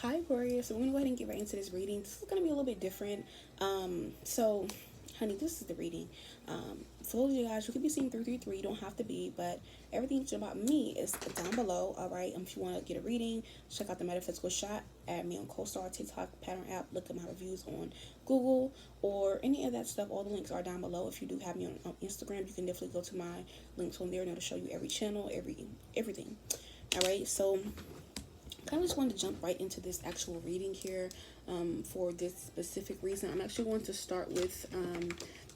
Hi Aquarius, so we're gonna go ahead and get right into this reading. This is gonna be a little bit different. So honey, this is the reading. For those of you guys, you could be seeing 333, you don't have to be, but everything about me is down below. Alright. If you want to get a reading, check out the Metaphysical Shot, add me on CoStar, TikTok, Pattern app, look at my reviews on Google or any of that stuff. All the links are down below. If you do have me on Instagram, you can definitely go to my links on there and it'll show you every channel, everything. Alright, so kind of just wanted to jump right into this actual reading here for this specific reason. I'm actually going to start with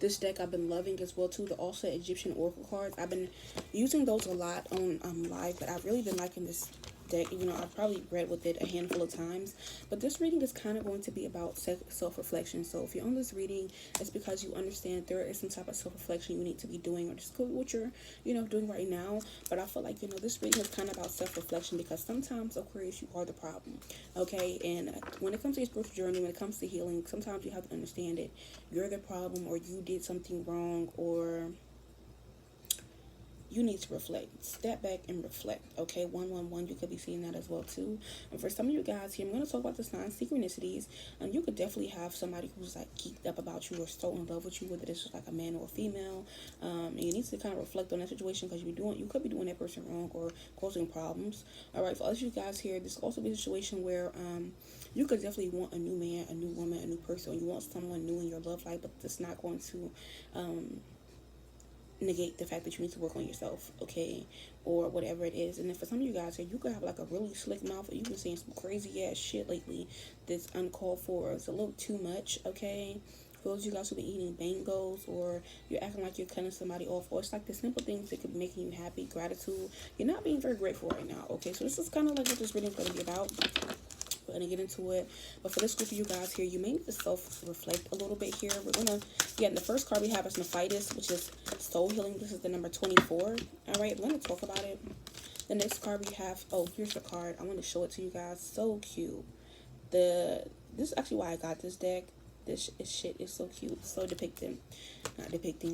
this deck I've been loving as well too, the also Egyptian Oracle cards. I've been using those a lot on live, but I've really been liking this deck, even though I've probably read with it a handful of times. But this reading is kind of going to be about self-reflection. So if you're on this reading, it's because you understand there is some type of self-reflection you need to be doing, or just what you're doing right now. But I feel like this reading is kind of about self-reflection, because sometimes, Aquarius, you are the problem. Okay, and when it comes to your spiritual journey, when it comes to healing, sometimes you have to understand it. You're the problem, or you did something wrong, or you need to reflect. Step back and reflect. Okay, 111, you could be seeing that as well too. And for some of you guys here, I'm going to talk about the sign synchronicities. And you could definitely have somebody who's like geeked up about you or so in love with you, whether it's just like a man or a female. And you need to kind of reflect on that situation, because you could be doing that person wrong or causing problems. All right, for all you guys here, this could also be a situation where you could definitely want a new man, a new woman, a new person. You want someone new in your love life, but it's not going to negate the fact that you need to work on yourself, okay, or whatever it is. And then for some of you guys here, you could have like a really slick mouth, or you've been saying some crazy ass shit lately that's uncalled for. It's a little too much, okay. For those of you guys who've been eating bangos, or you're acting like you're cutting somebody off, or it's like the simple things that could be making you happy, gratitude. You're not being very grateful right now, okay. So this is kind of like what this reading is going to be about. We're going to get into it. But for this group of you guys here, you may need to self-reflect a little bit here. We're going to, the first card we have is Nephitis, which is soul healing. This is the number 24. All right, we're going to talk about it. The next card we have, oh, here's the card. I want to show it to you guys. So cute. This is actually why I got this deck. This shit is so cute, so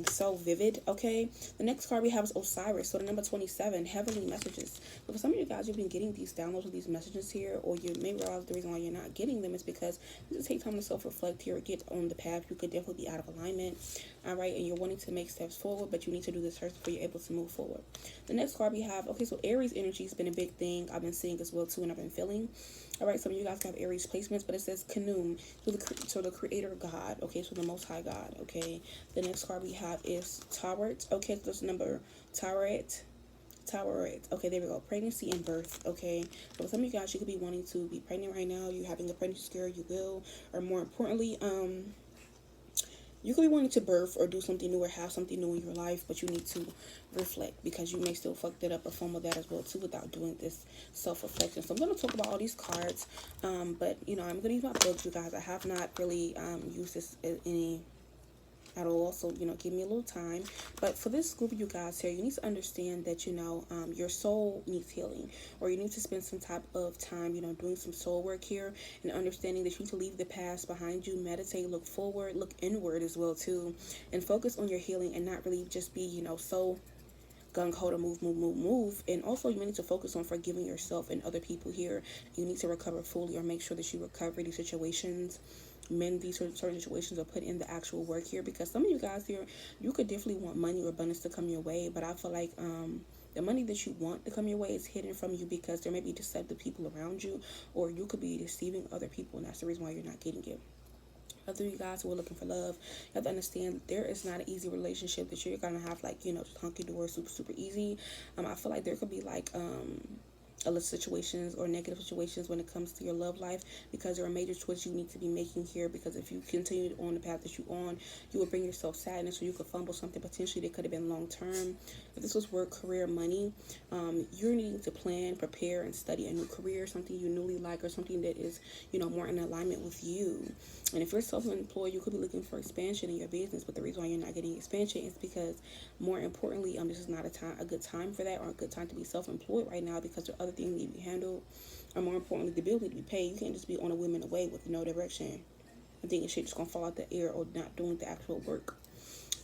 so vivid, okay? The next card we have is Osiris, so the number 27, heavenly messages. So for some of you guys, you've been getting these downloads of these messages here, or you may realize the reason why you're not getting them is because you just take time to self-reflect here, get on the path. You could definitely be out of alignment, all right? And you're wanting to make steps forward, but you need to do this first before you're able to move forward. The next card we have, okay, so Aries energy has been a big thing I've been seeing as well too, and I've been feeling. All right, some of you guys have Aries placements, but it says Kanum, so the creator God, okay, so the most high God, okay. The next card we have is Taweret, okay, so this number Taweret, okay, there we go, pregnancy and birth, okay. So some of you guys, you could be wanting to be pregnant right now, you're having a pregnancy scare, you will, or more importantly, you could be wanting to birth or do something new or have something new in your life, but you need to reflect, because you may still fuck that up or fumble that as well too without doing this self-reflection. So I'm going to talk about all these cards, but I'm going to use my books, you guys. I have not really used this in any at all, so give me a little time. But for this group of you guys here, you need to understand that your soul needs healing, or you need to spend some type of time doing some soul work here, and understanding that you need to leave the past behind you, meditate, look forward, look inward as well too, and focus on your healing, and not really just be so gung-ho to move. And also, you need to focus on forgiving yourself and other people here. You need to recover fully, or make sure that you recover these situations, mend these certain situations, or put in the actual work here, because some of you guys here, you could definitely want money or abundance to come your way, but I feel like the money that you want to come your way is hidden from you, because there may be deceptive people around you, or you could be deceiving other people, and that's the reason why you're not getting it. Other you guys who are looking for love, you have to understand there is not an easy relationship that you're gonna have, like just hunky-dory, super easy. I feel like there could be like situations or negative situations when it comes to your love life, because there are major choices you need to be making here, because if you continue on the path that you're on, you will bring yourself sadness, or you could fumble something potentially that could have been long term. If this was work, career, money, you're needing to plan, prepare, and study a new career, something you newly like, or something that is more in alignment with you. And if you're self-employed, you could be looking for expansion in your business, but the reason why you're not getting expansion is because, more importantly, this is not a good time for that, or a good time to be self-employed right now, because there are other things need to be handled, or more importantly, the bills need to be paid. You can't just be on a whim and away with no direction. I think shit just gonna fall out the air, or not doing the actual work.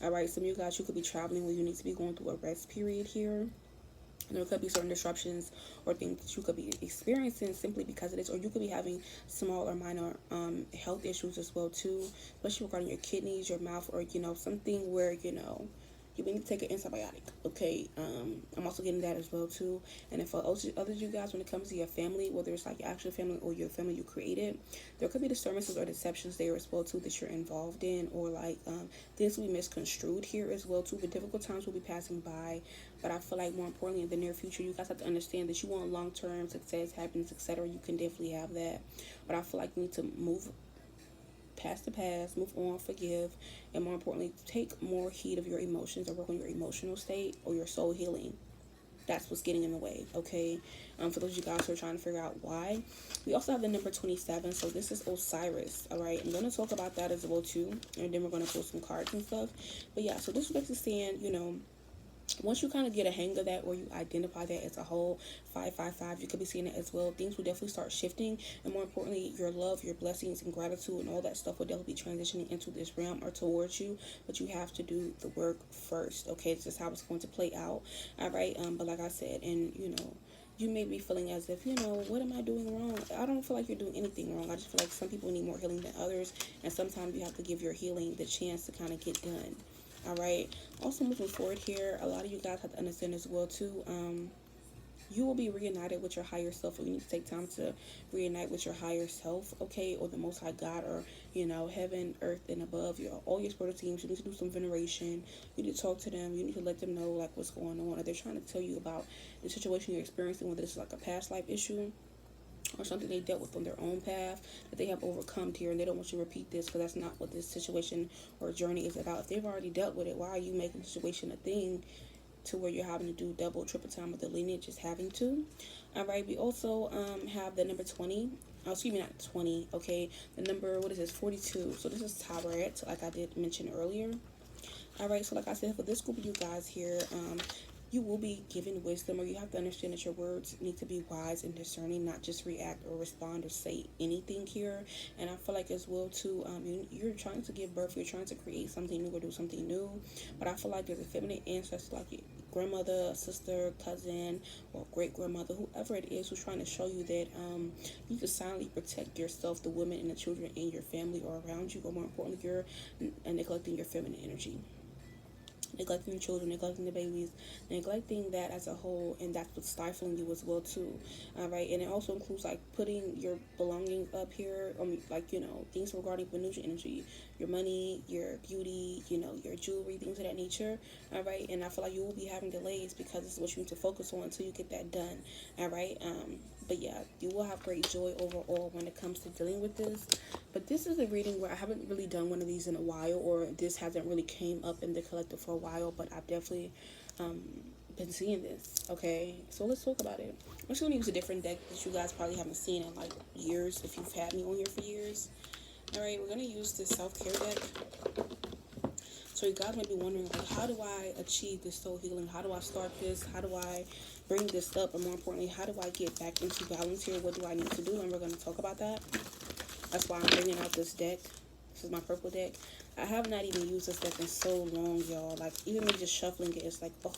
All right, some of you guys, you could be traveling where you need to be going through a rest period here. There could be certain disruptions or things that you could be experiencing simply because of this, or you could be having small or minor health issues as well too, especially regarding your kidneys, your mouth, or something where you may need to take an antibiotic. Okay, I'm also getting that as well too. And then for others you guys, when it comes to your family, whether it's like your actual family or your family you created, there could be disturbances or deceptions there as well too that you're involved in, or like things will be misconstrued here as well too. But difficult times will be passing by. But I feel like more importantly, in the near future, you guys have to understand that you want long-term success, happiness, etc. You can definitely have that. But I feel like you need to move past the past, move on, forgive, and more importantly, take more heed of your emotions or work on your emotional state or your soul healing. That's what's getting in the way, okay? For those of you guys who are trying to figure out why. We also have the number 27, so this is Osiris, all right? I'm going to talk about that as well, too, and then we're going to pull some cards and stuff. But yeah, so this is basically saying, once you kind of get a hang of that, or you identify that as a whole, 555, you could be seeing it as well. Things will definitely start shifting, and more importantly, your love, your blessings, and gratitude, and all that stuff will definitely be transitioning into this realm or towards you. But you have to do the work first. Okay, this is how it's going to play out. All right. But like I said, and you may be feeling as if, what am I doing wrong? I don't feel like you're doing anything wrong. I just feel like some people need more healing than others, and sometimes you have to give your healing the chance to kind of get done. All right. Also, moving forward here, a lot of you guys have to understand as well too. You will be reunited with your higher self, or you need to take time to reunite with your higher self, okay, or the Most High God, or heaven, earth, and above. All your spiritual teams. You need to do some veneration. You need to talk to them. You need to let them know like what's going on. Or they're trying to tell you about the situation you're experiencing, whether it's like a past life issue or something they dealt with on their own path that they have overcome here, and they don't want you to repeat this, because that's not what this situation or journey is about. If they've already dealt with it, why are you making the situation a thing to where you're having to do double, triple time with the lineage just having to? All right, we also have the number 20. Oh, excuse me, not 20. Okay, the number, what is this? 42. So this is Tabaret, like I did mention earlier. All right, so like I said, for this group of you guys here, you will be given wisdom, or you have to understand that your words need to be wise and discerning, not just react or respond or say anything here. And I feel like as well too, you're trying to give birth, you're trying to create something new or do something new, but I feel like there's a feminine ancestor, like your grandmother, sister, cousin, or great grandmother, whoever it is, who's trying to show you that you need to silently protect yourself, the women and the children in your family or around you, or more importantly, you're neglecting your feminine energy, neglecting the children, neglecting the babies, neglecting that as a whole, and that's what's stifling you as well too. All right, and it also includes like putting your belongings up here, like things regarding Venusian energy, your money, your beauty, your jewelry, things of that nature. All right, and I feel like you will be having delays because this is what you need to focus on until you get that done. All right, but yeah, you will have great joy overall when it comes to dealing with this. But this is a reading where I haven't really done one of these in a while, or this hasn't really came up in the collective for a while, but I've definitely been seeing this. Okay, so let's talk about it. I'm just going to use a different deck that you guys probably haven't seen in like years, if you've had me on here for years. All right, we're going to use this self-care deck. So you guys may be wondering, like, how do I achieve this soul healing? How do I start this? How do I bring this up? And more importantly, how do I get back into balance here? What do I need to do? And we're going to talk about that. That's why I'm bringing out this deck. This is my purple deck. I have not even used this deck in so long, y'all. Like, even me just shuffling it, it's like, oh.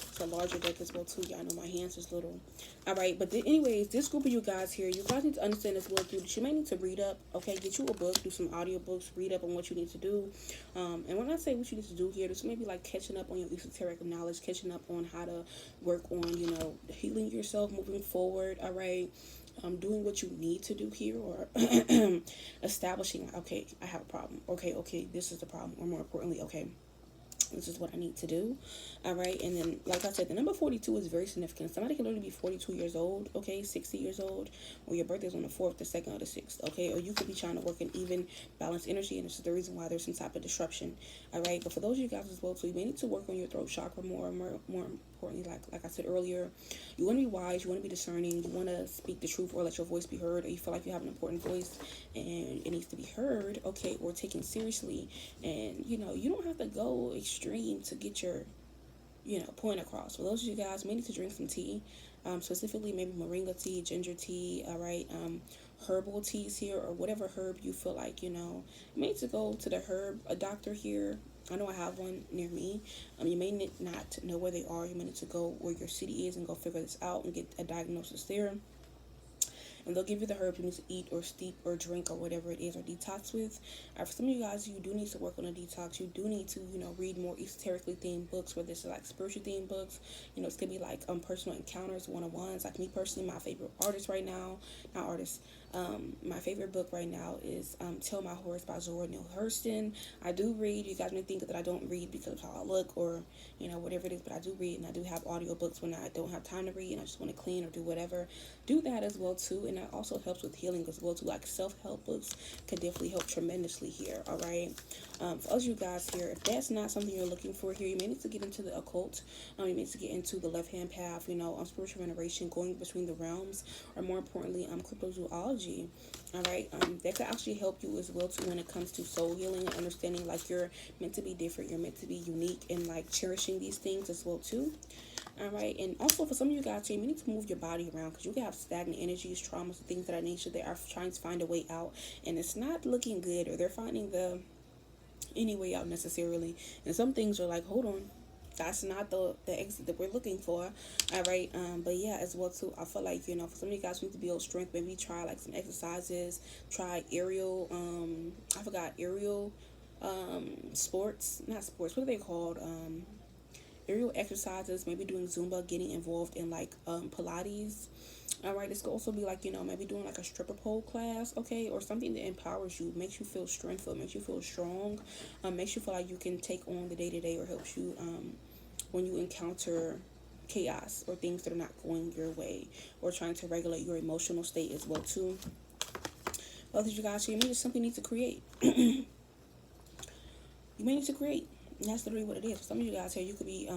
It's a larger deck as well, too. Y'all know my hands is little. Alright, but anyways, this group of you guys here, you guys need to understand as well, too, that you may need to read up, okay? Get you a book, do some audiobooks, read up on what you need to do. And when I say what you need to do here, this may be like catching up on your esoteric knowledge, catching up on how to work on, healing yourself, moving forward, alright? Doing what you need to do here, or establishing, okay, I have a problem. Okay, this is the problem. Or more importantly, okay, this is what I need to do. All right. And then, like I said, the number 42 is very significant. Somebody can literally be 42 years old, okay, 60 years old, or your birthday's on the 4th, the 2nd, or the 6th, okay? Or you could be trying to work an even balanced energy, and this is the reason why there's some type of disruption. All right. But for those of you guys as well, so you may need to work on your throat chakra more importantly, like I said earlier, you want to be wise, you want to be discerning, you want to speak the truth, or let your voice be heard, or you feel like you have an important voice and it needs to be heard, okay, or taken seriously. And you don't have to go extreme to get your point across. For those of you guys, may need to drink some tea, specifically maybe moringa tea, ginger tea, all right, herbal teas here, or whatever herb you feel like, you may need to go to the herb a doctor here, I know I have one near me. You may not know where they are. You may need to go where your city is and go figure this out and get a diagnosis there. And they'll give you the herbs you need to eat or steep or drink or whatever it is or detox with. For some of you guys, you do need to work on a detox. You do need to, read more esoterically themed books, whether it's like spiritual themed books. It's gonna be like personal encounters, one-on-ones. Like me personally, my favorite artist right now, not artist, my favorite book right now is Tell My Horrors by Zora Neale Hurston. I do read. You guys may think that I don't read because of how I look or, whatever it is, but I do read, and I do have audiobooks when I don't have time to read and I just want to clean or do whatever. Do that as well too, and that also helps with healing as well too. Like self-help books can definitely help tremendously here, all right? For us, you guys here, if that's not something you're looking for here, you may need to get into the occult. You may need to get into the left-hand path, on spiritual veneration, going between the realms, or more importantly, cryptozoology. All right, that could actually help you as well too when it comes to soul healing and understanding like you're meant to be different, you're meant to be unique, and like cherishing these things as well too. All right, and also for some of you guys here, you need to move your body around because you can have stagnant energies, traumas, things of that nature. They are trying to find a way out, and it's not looking good, or they're finding any way out necessarily. And some things are like, hold on, that's not the exit that we're looking for. All right, but yeah, as well too, I feel like for some of you guys who need to build strength, maybe try like some exercises, try aerial I forgot aerial sports, not sports, what are they called, aerial exercises, maybe doing Zumba, getting involved in like Pilates. All right, this could also be like, maybe doing like a stripper pole class, okay, or something that empowers you, makes you feel strengthful, makes you feel strong, makes you feel like you can take on the day-to-day, or helps you when you encounter chaos or things that are not going your way, or trying to regulate your emotional state as well too. Others, you guys, you may just simply need to create. You may need to create. And that's literally what it is. For some of you guys here, you could be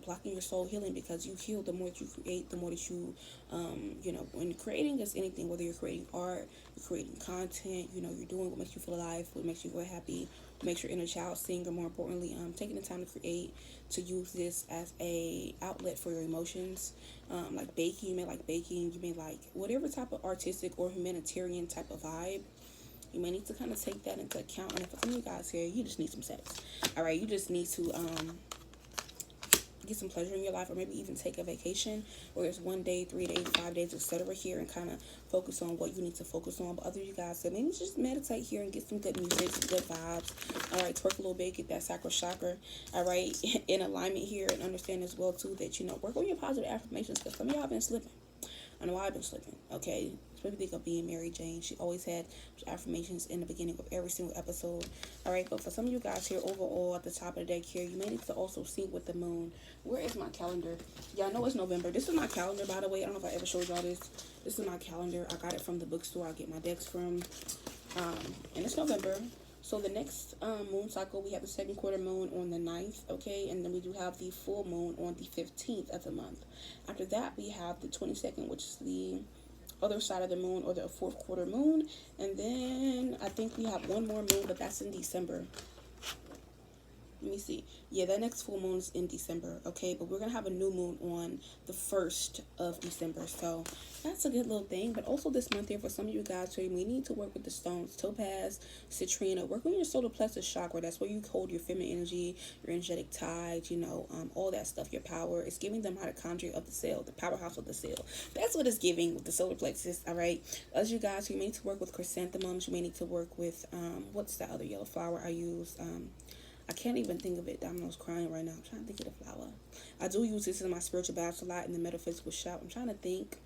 blocking your soul healing because you heal the more that you create, the more that you, when creating is anything, whether you're creating art, you're creating content, you're doing what makes you feel alive, what makes you feel happy, what makes your inner child sing, or more importantly, taking the time to create, to use this as a outlet for your emotions. Like baking, you may like baking, you may like whatever type of artistic or humanitarian type of vibe. You may need to kind of take that into account. And for some of you guys here, you just need some sex. All right, you just need to get some pleasure in your life, or maybe even take a vacation, whether it's 1 day, 3 days, 5 days, etc. here, and kind of focus on what you need to focus on. But other you guys said, maybe just meditate here and get some good music, some good vibes. All right, twerk a little bit, get that sacral chakra. All right, in alignment here, and understand as well too that work on your positive affirmations, because some of y'all been slipping. I know I've been slipping, okay? Maybe think of being Mary Jane. She always had affirmations in the beginning of every single episode. All right, but for some of you guys here, overall, at the top of the deck here, you may need to also sync with the moon. Where is my calendar? Yeah, I know it's November. This is my calendar, by the way. I don't know if I ever showed y'all this. This is my calendar. I got it from the bookstore I get my decks from. And it's November. So the next moon cycle, we have the second quarter moon on the 9th, okay? And then we do have the full moon on the 15th of the month. After that, we have the 22nd, which is the other side of the moon, or the fourth quarter moon. And then I think we have one more moon, but that's in December. Let me see. Yeah, that next full moon is in December, okay? But we're going to have a new moon on the 1st of December. So that's a good little thing. But also this month here, for some of you guys, so we need to work with the stones. Topaz, citrine, work on your solar plexus chakra. That's where you hold your feminine energy, your energetic tide, all that stuff, your power. It's giving the mitochondria of the cell, the powerhouse of the cell. That's what it's giving with the solar plexus, all right? As you guys, you may need to work with chrysanthemums. You may need to work with, what's that other yellow flower I use? I can't even think of it. Domino's crying right now. I'm trying to think of the flower. I do use this in my spiritual baths a lot in the metaphysical shop. I'm trying to think.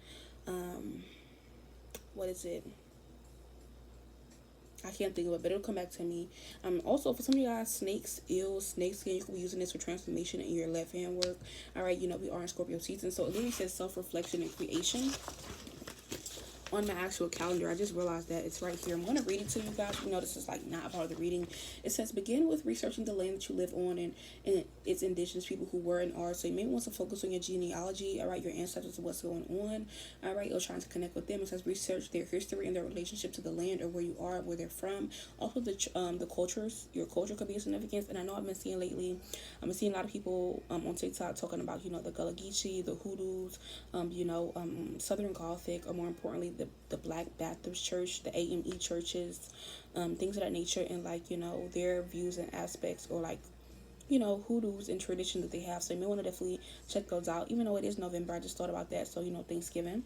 What is it? I can't think of it, but it'll come back to me. Also, for some of you guys, snakes, eels, snake skin, you can be using this for transformation in your left hand work. All right, we are in Scorpio season, so it literally says self-reflection and creation on my actual calendar. I just realized that it's right here. I'm going to read it to you guys. This is like not part of the reading. It says, begin with researching the land that you live on and its indigenous people who were and are. So you may want to focus on your genealogy, all right, your ancestors and what's going on, all right. You're trying to connect with them. It says research their history and their relationship to the land, or where you are, where they're from. Also the cultures, your culture could be a significance. And I know I've been seeing lately, I've been seeing a lot of people on TikTok talking about, the Gullah Geechee, the Hoodoos, Southern Gothic, or more importantly, the Black Baptist Church, the AME churches, things of that nature, and their views and aspects, or you know, hoodoos and traditions that they have. So you may want to definitely check those out. Even though it is November, I just thought about that. So, you know, Thanksgiving,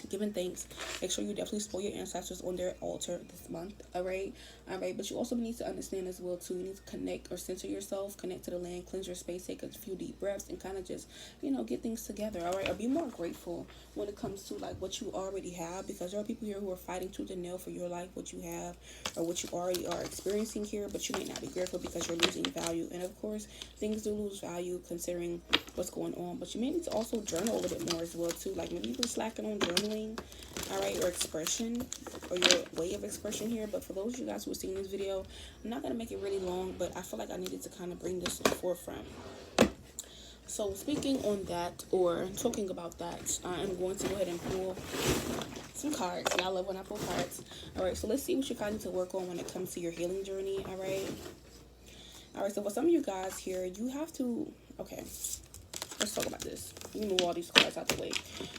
giving thanks. Make sure you definitely spoil your ancestors on their altar this month. All right. But you also need to understand as well too. You need to connect or center yourself, connect to the land, cleanse your space, take a few deep breaths, and kind of just, you know, get things together. All right, or be more grateful when it comes to like what you already have, because there are people here who are fighting tooth and nail for your life, what you have, or what you already are experiencing here. But you may not be grateful because you're losing value, and of course, things do lose value considering what's going on. But you may need to also journal a little bit more as well too. Like maybe you've been slacking on journaling, all right, or expression, or your way of expression here. But for those of you guys who are seeing this video, I'm not gonna make it really long, but I feel like I needed to kind of bring this to the forefront. So speaking on that, or talking about that, I am going to go ahead and pull some cards. Yeah, I love when I pull cards. All right, so let's see what you guys need to work on when it comes to your healing journey. All right, so for some of you guys here, you have to, okay, let's talk about this. Let me move all these cards out the way.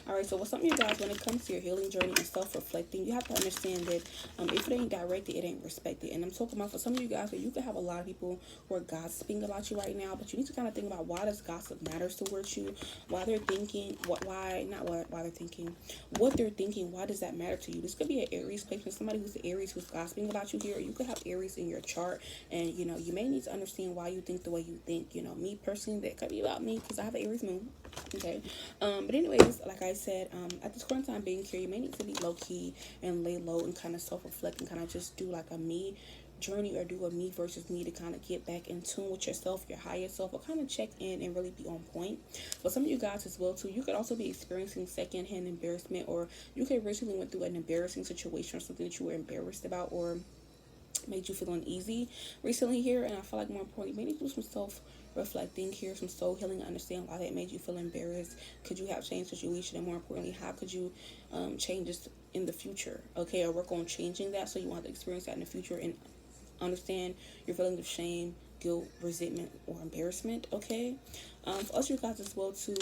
All right, so for some of you guys, when it comes to your healing journey and self-reflecting, you have to understand that if it ain't directed, it ain't respected. And I'm talking about for some of you guys, where you can have a lot of people who are gossiping about you right now, but you need to kind of think about why does gossip matters towards you, why they're thinking, why they're thinking, what they're thinking, why does that matter to you? This could be an Aries placement, somebody who's the Aries who's gossiping about you here. Or you could have Aries in your chart, and you know, you may need to understand why you think the way you think. You know, me personally, that could be about me because I have an Aries moon. Okay, but anyways, like I said, at this current time being here, you may need to be low-key and lay low and kind of self-reflect and kind of just do like a me journey, or do a me versus me, to kind of get back in tune with yourself, your higher self, or kind of check in and really be on point. But some of you guys as well too, you could also be experiencing secondhand embarrassment, or you could recently went through an embarrassing situation or something that you were embarrassed about, or made you feel uneasy recently here. And I feel like more importantly, maybe do some self reflecting here, some soul healing, understand why that made you feel embarrassed. Could you have changed the situation, and more importantly, how could you change this in the future? Okay, or work on changing that so you want to experience that in the future and understand your feelings of shame, guilt, resentment, or embarrassment. Okay, for us, you guys as well too,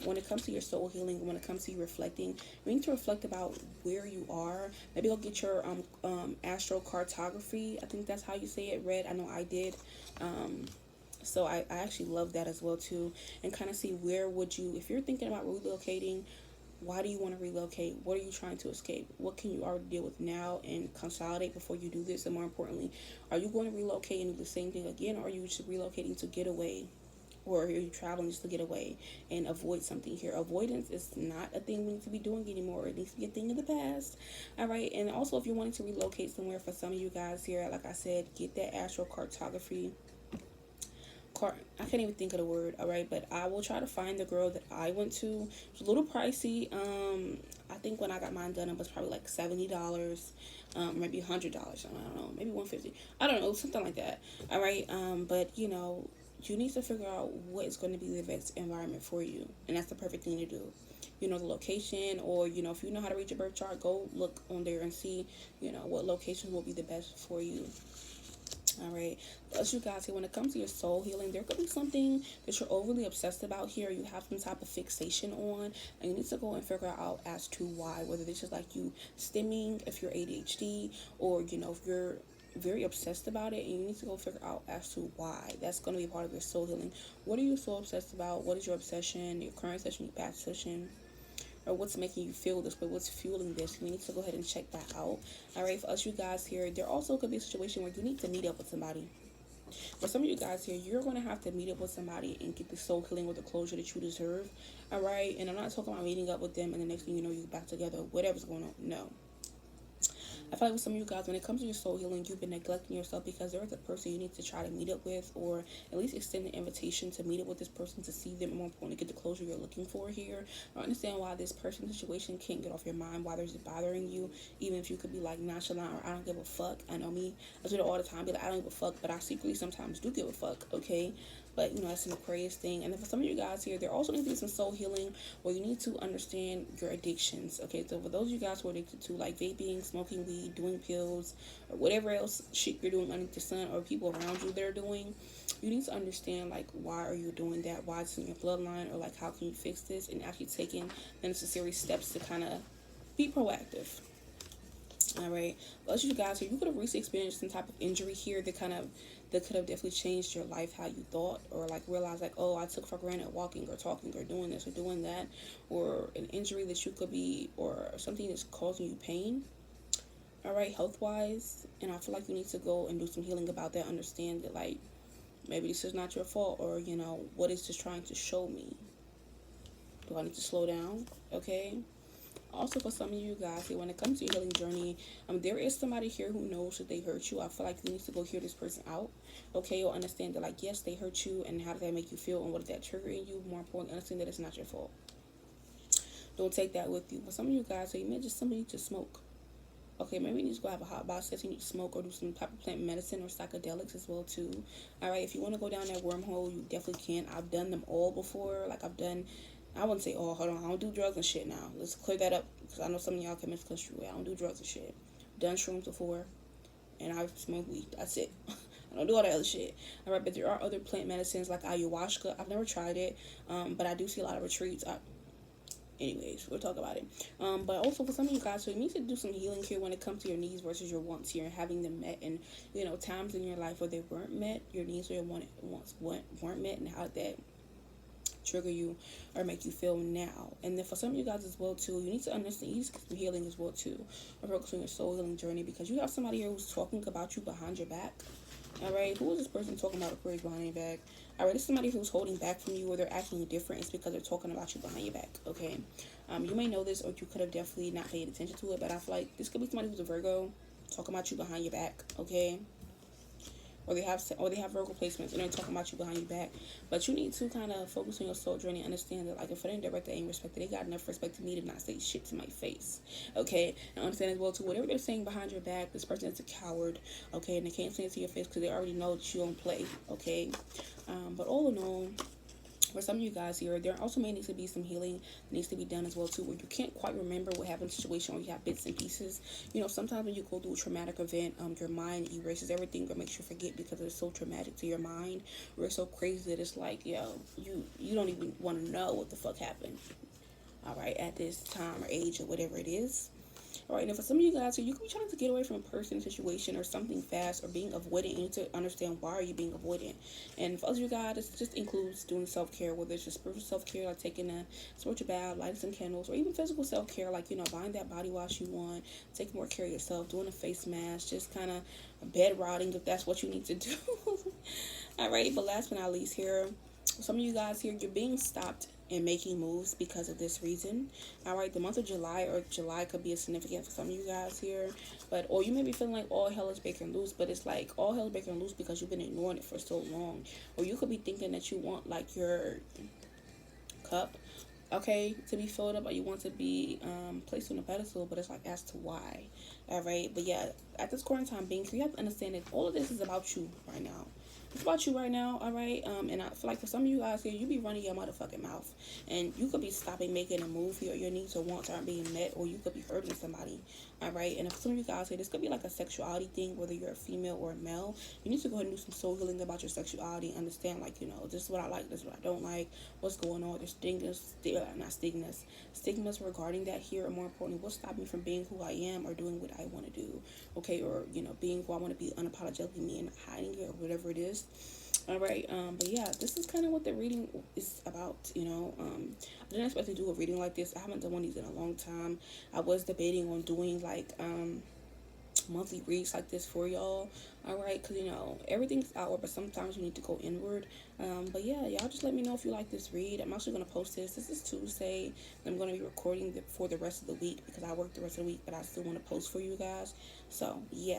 when it comes to your soul healing, when it comes to you reflecting, you need to reflect about where you are. Maybe go get your astrocartography, I think that's how you say it, read. I know I did. So I actually love that as well too, and kind of see where would you, if you're thinking about relocating, why do you want to relocate? What are you trying to escape? What can you already deal with now and consolidate before you do this? And more importantly, are you going to relocate and do the same thing again, or are you just relocating to get away? Or are you traveling just to get away and avoid something here? Avoidance is not a thing we need to be doing anymore. It needs to be a thing in the past. All right. And also, if you're wanting to relocate somewhere, for some of you guys here, like I said, get that astrocartography. I can't even think of the word. All right, but I will try to find the girl that I went to. It's a little pricey. I think when I got mine done, it was probably like $70, maybe $100. I don't know, maybe $150. I don't know, something like that. All right, but you know, you need to figure out what is going to be the best environment for you, and that's the perfect thing to do. You know, the location, or you know, if you know how to read your birth chart, go look on there and see, you know, what location will be the best for you. All right, as you guys here, when it comes to your soul healing, there could be something that you're overly obsessed about here. You have some type of fixation on, and you need to go and figure out as to why. Whether this is like you stimming, if you're ADHD, or you know, if you're very obsessed about it, and you need to go figure out as to why. That's going to be part of your soul healing. What are you so obsessed about? What is your obsession? Your current obsession, your past obsession? Or what's making you feel this way, what's fueling this? We need to go ahead and check that out. All right, for us, you guys here, there also could be a situation where you need to meet up with somebody. For some of you guys here, you're going to have to meet up with somebody and get the soul healing or the closure that you deserve. All right, and I'm not talking about meeting up with them and the next thing you know, you're back together, whatever's going on. No. I feel like with some of you guys, when it comes to your soul healing, you've been neglecting yourself because there is a person you need to try to meet up with, or at least extend an invitation to meet up with this person, to see them, and more importantly, get the closure you're looking for here. I understand why this person situation can't get off your mind, why there's bothering you, even if you could be like nonchalant or I don't give a fuck. I know me, I do it all the time, be like I don't give a fuck, but I secretly sometimes do give a fuck, okay? But you know, that's an Aquarius thing. And then for some of you guys here, there also needs to be some soul healing where you need to understand your addictions. Okay, so for those of you guys who are addicted to like vaping, smoking weed, doing pills, or whatever else shit you're doing under the sun, or people around you that are doing, you need to understand like why are you doing that, why it's in your bloodline, or like how can you fix this, and actually taking the necessary steps to kind of be proactive. All right, but you guys, so you could have recently experienced some type of injury here that could have definitely changed your life, how you thought, or like realize like, oh, I took for granted walking or talking or doing this or doing that, or an injury that you could be, or something that's causing you pain. All right, health wise, and I feel like you need to go and do some healing about that. Understand that like maybe this is not your fault, or what is this trying to show me? Do I need to slow down? Okay. Also, for some of you guys here, when it comes to your healing journey, there is somebody here who knows that they hurt you. I feel like you need to go hear this person out, okay? Or understand that, like, yes, they hurt you, and how does that make you feel, and what does that trigger in you? More importantly, understand that it's not your fault. Don't take that with you. For some of you guys, so you may just somebody to smoke. Okay, maybe you need to go have a hot box session, you need to smoke or do some type of plant medicine or psychedelics as well too. All right, if you want to go down that wormhole, you definitely can. I've done them all before. Like I wouldn't say all. Hold on, I don't do drugs and shit now. Let's clear that up because I know some of y'all can misconstrue it. I don't do drugs and shit. Done shrooms before, and I've smoked weed. That's it. I don't do all that other shit. All right, but there are other plant medicines like ayahuasca. I've never tried it, but I do see a lot of retreats. Anyways, we'll talk about it. But also for some of you guys, so you need to do some healing here when it comes to your needs versus your wants here and having them met. And times in your life where they weren't met, your needs or your wants weren't met, and how that trigger you or make you feel now. And then for some of you guys as well too, you need to understand, you need to get some healing as well too, or focus on your soul healing journey, because you have somebody here who's talking about you behind your back. All right, who is this person talking about Aquarius behind your back? All right, this is somebody who's holding back from you, or they're acting different. It's because they're talking about you behind your back. Okay, you may know this, or you could have definitely not paid attention to it, but I feel like this could be somebody who's a Virgo talking about you behind your back. Okay, or they have Virgo placements and they're talking about you behind your back. But you need to kind of focus on your soul journey and understand that, like, if I didn't direct the aim respect, they got enough respect to me to not say shit to my face. Okay, and understand as well too, whatever they're saying behind your back, this person is a coward. Okay, and they can't say it to your face because they already know that you don't play. Okay, but all in all, for some of you guys here, there also may need to be some healing that needs to be done as well too, where you can't quite remember what happened in the situation, or you have bits and pieces. Sometimes when you go through a traumatic event, your mind erases everything or makes you forget because it's so traumatic to your mind, or it's so crazy that it's like, you don't even want to know what the fuck happened. All right, at this time or age or whatever it is. All right, and for some of you guys here, you could be trying to get away from a person, situation, or something fast, or being avoidant. You need to understand why are you being avoidant. And for others of you guys, this just includes doing self-care, whether it's just spiritual self-care, like taking a spiritual bath, lighting some candles, or even physical self-care, like, buying that body wash you want, taking more care of yourself, doing a face mask, just kind of bed rotting if that's what you need to do. All right, but last but not least here, some of you guys here, you're being stopped in making moves because of this reason. All right, the month of July, or July could be a significant for some of you guys here, or you may be feeling like all hell is breaking loose, but it's like all hell is breaking loose because you've been ignoring it for so long. Or you could be thinking that you want like your cup, okay, to be filled up, or you want to be placed on a pedestal, but it's like, as to why. All right, but yeah, at this quarantine being here, you have to understand that all of this is about you right now. It's about you right now, all right? And I feel like for some of you guys here, you be running your motherfucking mouth. And you could be stopping making a move here. Your needs or wants aren't being met, or you could be hurting somebody, all right? And if some of you guys here, this could be like a sexuality thing, whether you're a female or a male. You need to go ahead and do some soul healing about your sexuality. Understand, like, this is what I like, this is what I don't like, what's going on. There's stigmas regarding that here, or more importantly, what's stopping me from being who I am or doing what I want to do, okay? Or, being who I want to be unapologetically me and not hiding it, or whatever it is. All right, but yeah, this is kind of what the reading is about. I didn't expect to do a reading like this. I haven't done one of these in a long time. I was debating on doing like monthly reads like this for y'all. All right, because everything's outward, but sometimes you need to go inward. But yeah, y'all just let me know if you like this read. I'm actually going to post this. This is Tuesday. I'm going to be recording for the rest of the week because I work the rest of the week, but I still want to post for you guys. So yeah,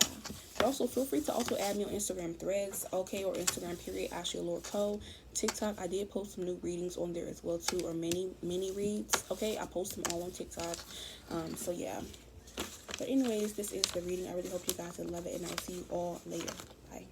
but also feel free to also add me on Instagram Threads, okay, or Instagram period Allure Co. TikTok, I did post some new readings on there as well too, or mini reads. Okay, I post them all on TikTok. So yeah. But anyways, this is the reading. I really hope you guys will love it, and I'll see you all later. Bye.